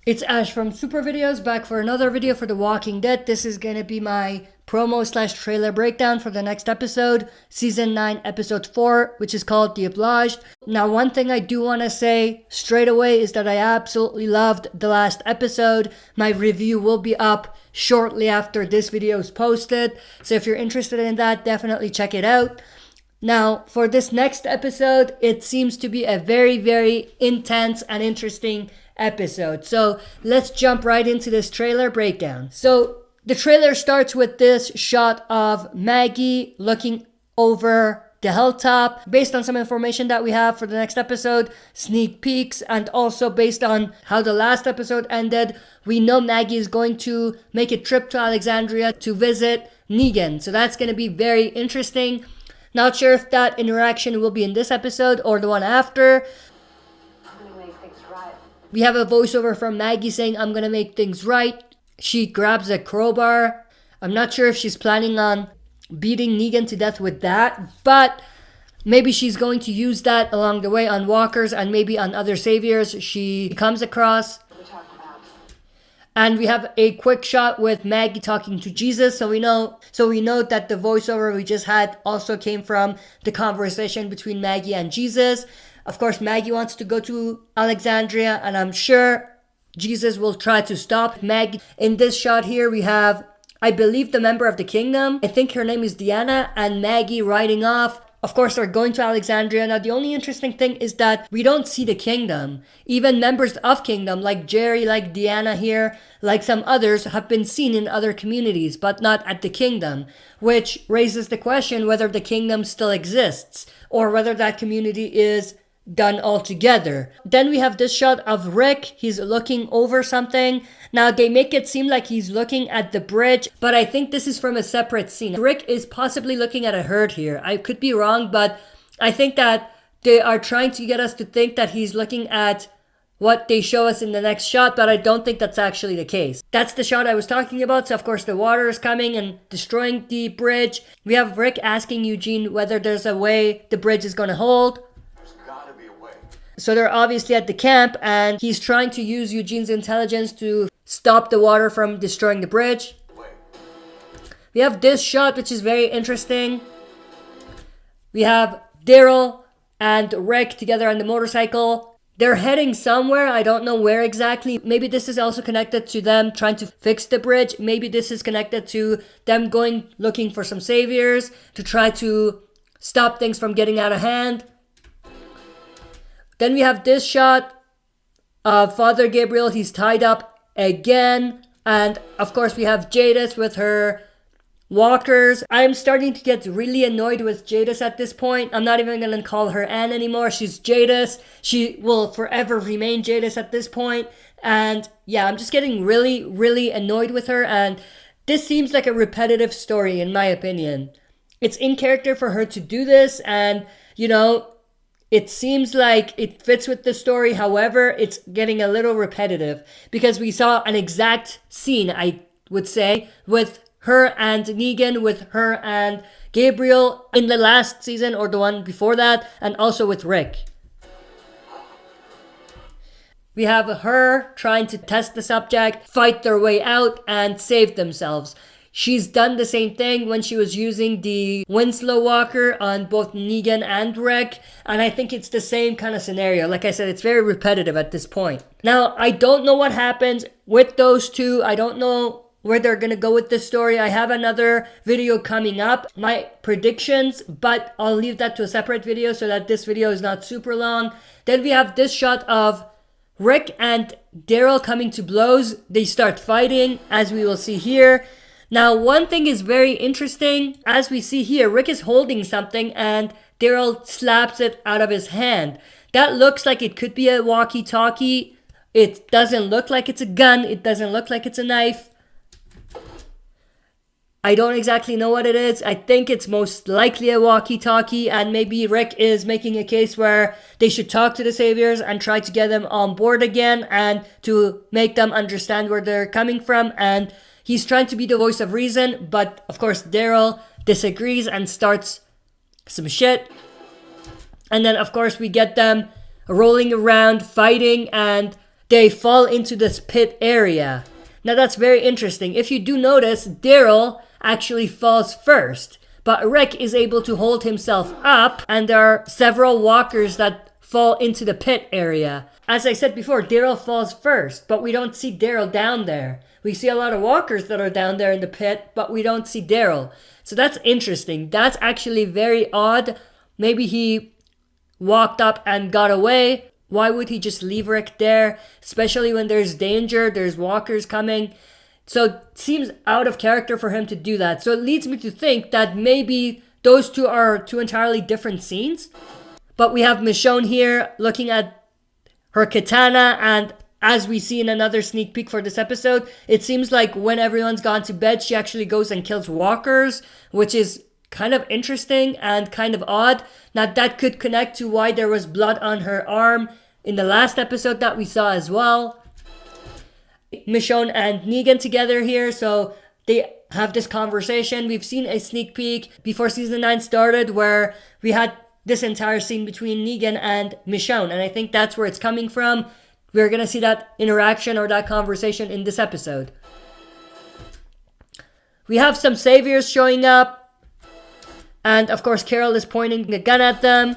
It's Ash from Super Videos, back for another video for The Walking Dead. This is gonna be my promo/trailer breakdown for the next episode, Season 9, Episode 4, which is called The Obliged. Now, one thing I do want to say straight away is that I absolutely loved the last episode. My review will be up shortly after this video is posted, so if you're interested in that, definitely check it out. Now, for this next episode, it seems to be a very, very intense and interesting episode. So let's jump right into this trailer breakdown. So the trailer starts with this shot of Maggie looking over the hilltop. Based on some information that we have for the next episode, sneak peeks, and also based on how the last episode ended, we know Maggie is going to make a trip to Alexandria to visit Negan. So that's going to be very interesting. Not sure if that interaction will be in this episode or the one after. We have a voiceover from Maggie saying, "I'm gonna make things right." She grabs a crowbar. I'm not sure if she's planning on beating Negan to death with that, but maybe she's going to use that along the way on walkers and maybe on other saviors she comes across. And we have a quick shot with Maggie talking to Jesus, so we know that the voiceover we just had also came from the conversation between Maggie and Jesus. Of course, Maggie wants to go to Alexandria, and I'm sure Jesus will try to stop Maggie. In this shot here, we have, I believe, the member of the kingdom. I think her name is Diana, and Maggie riding off. Of course, they're going to Alexandria. Now, the only interesting thing is that we don't see the kingdom. Even members of kingdom, like Jerry, like Diana here, like some others, have been seen in other communities, but not at the kingdom, which raises the question whether the kingdom still exists, or whether that community is done altogether. Then we have this shot of Rick. He's looking over something. Now they make it seem like he's looking at the bridge, but I think this is from a separate scene. Rick is possibly looking at a herd here. I could be wrong, but I think that they are trying to get us to think that he's looking at what they show us in the next shot, but I don't think that's actually the case. That's the shot I was talking about. So of course the water is coming and destroying the bridge. We have Rick asking Eugene whether there's a way the bridge is going to hold. So they're obviously at the camp, and he's trying to use Eugene's intelligence to stop the water from destroying the bridge. We have this shot, which is very interesting. We have Daryl and Rick together on the motorcycle. They're heading somewhere. I don't know where exactly. Maybe this is also connected to them trying to fix the bridge. Maybe this is connected to them going looking for some saviors to try to stop things from getting out of hand. Then we have this shot of Father Gabriel. He's tied up again. And of course we have Jadis with her walkers. I'm starting to get really annoyed with Jadis at this point. I'm not even going to call her Anne anymore. She's Jadis. She will forever remain Jadis at this point. And yeah, I'm just getting really, really annoyed with her. And this seems like a repetitive story in my opinion. It's in character for her to do this. And, you know, it seems like it fits with the story. However, it's getting a little repetitive because we saw an exact scene, I would say, with her and Negan, with her and Gabriel in the last season or the one before that, and also with Rick. We have her trying to test the subject, fight their way out, and save themselves. She's done the same thing when she was using the Winslow walker on both Negan and Rick, and I think it's the same kind of scenario. Like I said, it's very repetitive at this point. Now, I don't know what happens with those two. I don't know where they're gonna go with this story. I have another video coming up, my predictions, but I'll leave that to a separate video so that this video is not super long. Then we have this shot of Rick and Daryl coming to blows. They start fighting, as we will see here. Now, one thing is very interesting. As we see here, Rick is holding something and Daryl slaps it out of his hand. That looks like it could be a walkie-talkie. It doesn't look like it's a gun. It doesn't look like it's a knife. I don't exactly know what it is. I think it's most likely a walkie-talkie, and maybe Rick is making a case where they should talk to the saviors and try to get them on board again and to make them understand where they're coming from. And he's trying to be the voice of reason, but of course Daryl disagrees and starts some shit. And then of course we get them rolling around, fighting, and they fall into this pit area. Now that's very interesting. If you do notice, Daryl actually falls first, but Rick is able to hold himself up, and there are several walkers that fall into the pit area. As I said before, Daryl falls first, but we don't see Daryl down there. We see a lot of walkers that are down there in the pit, but we don't see Daryl. So that's interesting. That's actually very odd. Maybe he walked up and got away. Why would he just leave Rick there? Especially when there's danger, there's walkers coming. So it seems out of character for him to do that. So it leads me to think that maybe those two are two entirely different scenes. But we have Michonne here looking at her katana, and as we see in another sneak peek for this episode, it seems like when everyone's gone to bed, she actually goes and kills walkers, which is kind of interesting and kind of odd. Now that could connect to why there was blood on her arm in the last episode that we saw as well. Michonne and Negan together here, so they have this conversation. We've seen a sneak peek before season 9 started where we had this entire scene between Negan and Michonne, and I think that's where it's coming from. We're gonna see that interaction or that conversation in this episode. We have some saviors showing up, and of course Carol is pointing the gun at them,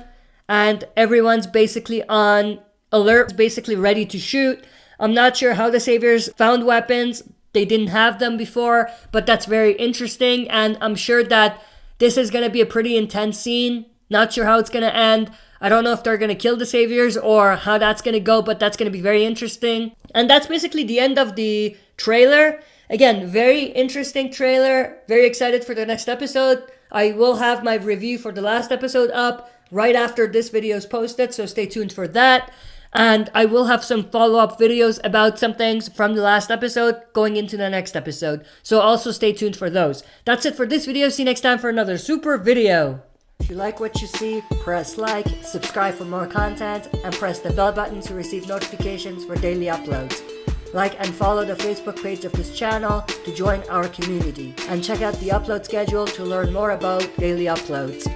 and everyone's basically on alert, basically ready to shoot. I'm not sure how the saviors found weapons. They didn't have them before, but that's very interesting, and I'm sure that this is gonna be a pretty intense scene. Not sure how it's gonna end. I don't know if they're going to kill the saviors or how that's going to go, but that's going to be very interesting. And that's basically the end of the trailer. Again, very interesting trailer. Very excited for the next episode. I will have my review for the last episode up right after this video is posted, so stay tuned for that. And I will have some follow-up videos about some things from the last episode going into the next episode. So also stay tuned for those. That's it for this video. See you next time for another super video. If you like what you see, press like, subscribe for more content, and press the bell button to receive notifications for daily uploads. Like and follow the Facebook page of this channel to join our community, and check out the upload schedule to learn more about daily uploads.